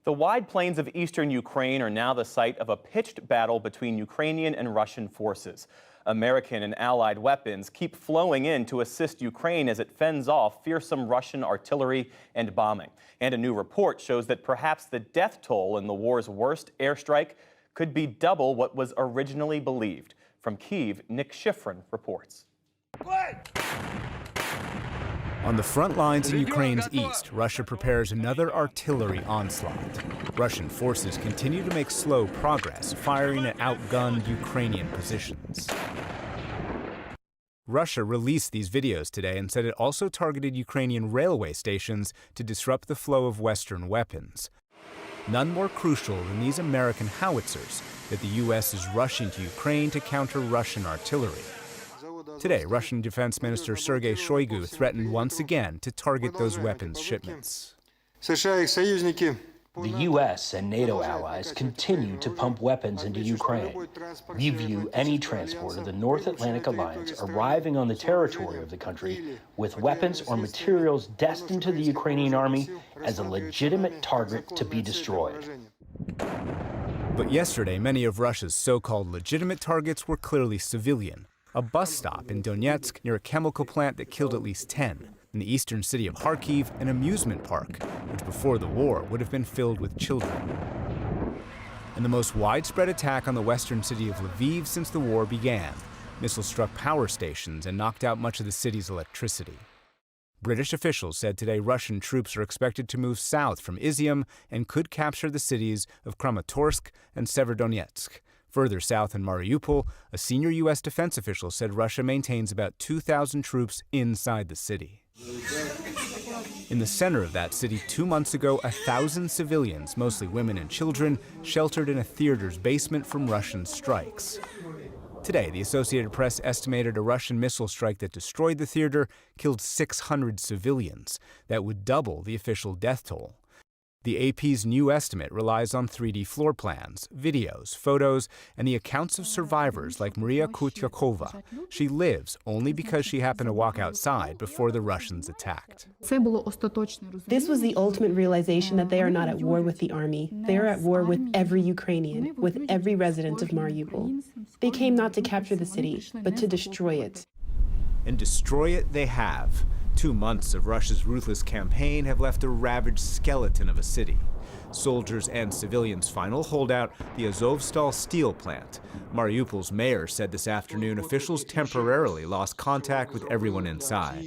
The wide plains of eastern Ukraine are now the site of a pitched battle between Ukrainian and Russian forces. American and allied weapons keep flowing in to assist Ukraine as it fends off fearsome Russian artillery and bombing. And a new report shows that perhaps the death toll in the war's worst airstrike could be double what was originally believed. From Kyiv, Nick Schifrin reports. On the front lines in Ukraine's east, Russia prepares another artillery onslaught. Russian forces continue to make slow progress, firing at outgunned Ukrainian positions. Russia released these videos today and said it also targeted Ukrainian railway stations to disrupt the flow of Western weapons. None more crucial than these American howitzers that the U.S. is rushing to Ukraine to counter Russian artillery. Today, Russian Defense Minister Sergei Shoigu threatened once again to target those weapons shipments. The U.S. and NATO allies continue to pump weapons into Ukraine. We view any transport of the North Atlantic Alliance arriving on the territory of the country with weapons or materials destined to the Ukrainian army as a legitimate target to be destroyed. But yesterday, many of Russia's so-called legitimate targets were clearly civilian. A bus stop in Donetsk near a chemical plant that killed at least 10. In the eastern city of Kharkiv, an amusement park, which before the war would have been filled with children. And the most widespread attack on the western city of Lviv since the war began. Missiles struck power stations and knocked out much of the city's electricity. British officials said today Russian troops are expected to move south from Izium and could capture the cities of Kramatorsk and Severodonetsk. Further south in Mariupol, a senior U.S. defense official said Russia maintains about 2,000 troops inside the city. In the center of that city 2 months ago, 1,000 civilians, mostly women and children, sheltered in a theater's basement from Russian strikes. Today, the Associated Press estimated a Russian missile strike that destroyed the theater killed 600 civilians. That would double the official death toll. The AP's new estimate relies on 3D floor plans, videos, photos, and the accounts of survivors like Maria Kutyakova. She lives only because she happened to walk outside before the Russians attacked. This was the ultimate realization that they are not at war with the army. They are at war with every Ukrainian, with every resident of Mariupol. They came not to capture the city, but to destroy it. And destroy it they have. 2 months of Russia's ruthless campaign have left a ravaged skeleton of a city. Soldiers and civilians' final holdout, the Azovstal steel plant. Mariupol's mayor said this afternoon officials temporarily lost contact with everyone inside.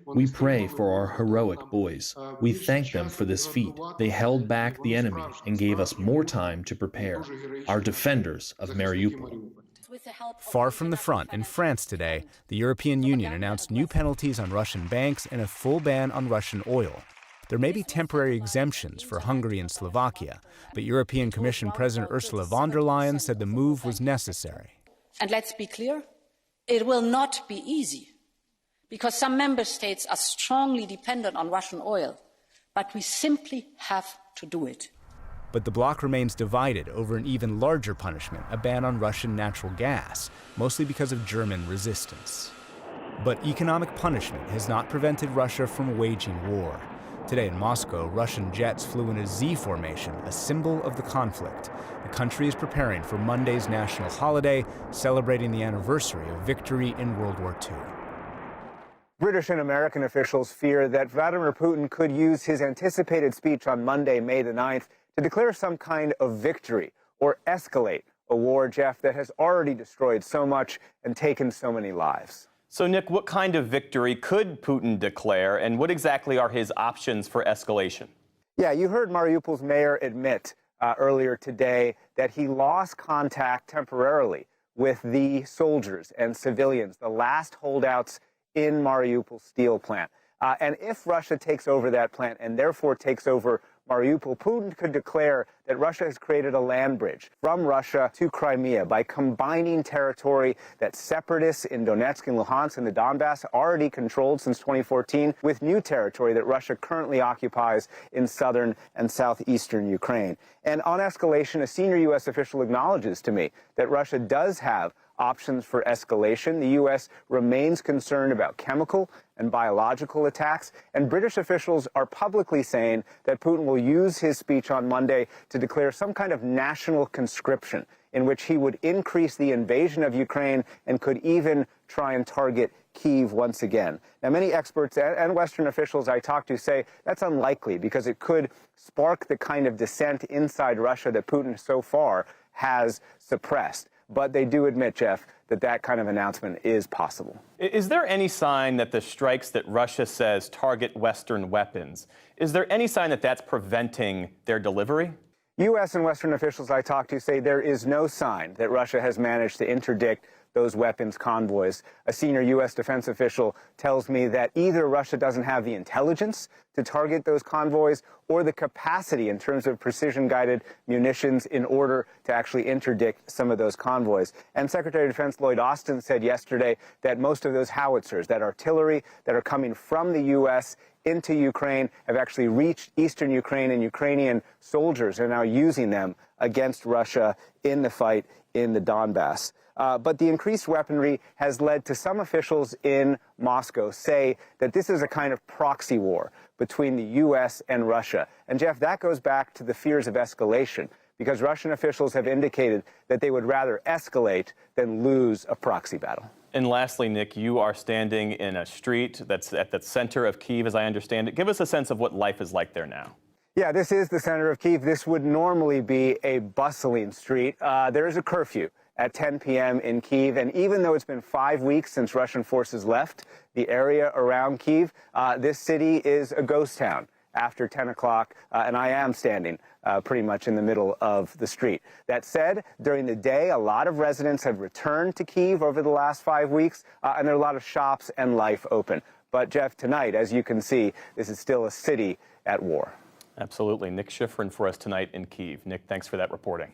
We pray for our heroic boys. We thank them for this feat. They held back the enemy and gave us more time to prepare. Our defenders of Mariupol. Far from the front, in France today, the European Union announced new penalties on Russian banks and a full ban on Russian oil. There may be temporary exemptions for Hungary and Slovakia, but European Commission President Ursula von der Leyen said the move was necessary. And let's be clear, it will not be easy, because some member states are strongly dependent on Russian oil, but we simply have to do it. But the bloc remains divided over an even larger punishment, a ban on Russian natural gas, mostly because of German resistance. But economic punishment has not prevented Russia from waging war. Today in Moscow, Russian jets flew in a Z formation, a symbol of the conflict. The country is preparing for Monday's national holiday, celebrating the anniversary of victory in World War II. British and American officials fear that Vladimir Putin could use his anticipated speech on Monday, May the 9th, to declare some kind of victory or escalate a war, Jeff, that has already destroyed so much and taken so many lives. So, Nick, what kind of victory could Putin declare, and what exactly are his options for escalation? Yeah, you heard Mariupol's mayor admit earlier today that he lost contact temporarily with the soldiers and civilians, the last holdouts in Mariupol's steel plant. And if Russia takes over that plant and therefore takes over Mariupol, Putin could declare that Russia has created a land bridge from Russia to Crimea by combining territory that separatists in Donetsk and Luhansk and the Donbass already controlled since 2014 with new territory that Russia currently occupies in southern and southeastern Ukraine. And on escalation, a senior U.S. official acknowledges to me that Russia does have options for escalation. The U.S. remains concerned about chemical and biological attacks, and British officials are publicly saying that Putin will use his speech on Monday to declare some kind of national conscription in which he would increase the invasion of Ukraine and could even try and target Kyiv once again. Now, many experts and Western officials I talked to say that's unlikely because it could spark the kind of dissent inside Russia that Putin so far has suppressed. But they do admit, Jeff, that that kind of announcement is possible. Is there any sign that the strikes that Russia says target Western weapons, is there any sign that that's preventing their delivery? U.S. and Western officials I talked to say there is no sign that Russia has managed to interdict those weapons convoys. A senior U.S. defense official tells me that either Russia doesn't have the intelligence to target those convoys or the capacity in terms of precision-guided munitions in order to actually interdict some of those convoys. And Secretary of Defense Lloyd Austin said yesterday that most of those howitzers, that artillery that are coming from the U.S. into Ukraine, have actually reached eastern Ukraine, and Ukrainian soldiers are now using them against Russia in the fight in the Donbass. But the increased weaponry has led to some officials in Moscow say that this is a kind of proxy war between the U.S. and Russia. And, Jeff, that goes back to the fears of escalation, because Russian officials have indicated that they would rather escalate than lose a proxy battle. And lastly, Nick, you are standing in a street that's at the center of Kyiv, as I understand it. Give us a sense of what life is like there now. Yeah, this is the center of Kyiv. This would normally be a bustling street. There is a curfew at 10 p.m. in Kyiv, and even though it's been 5 weeks since Russian forces left the area around Kyiv, this city is a ghost town after 10 o'clock, and I am standing pretty much in the middle of the street. That said, during the day, a lot of residents have returned to Kyiv over the last 5 weeks, and there are a lot of shops and life open. But, Jeff, tonight, as you can see, this is still a city at war. Absolutely. Nick Schifrin for us tonight in Kyiv. Nick, thanks for that reporting.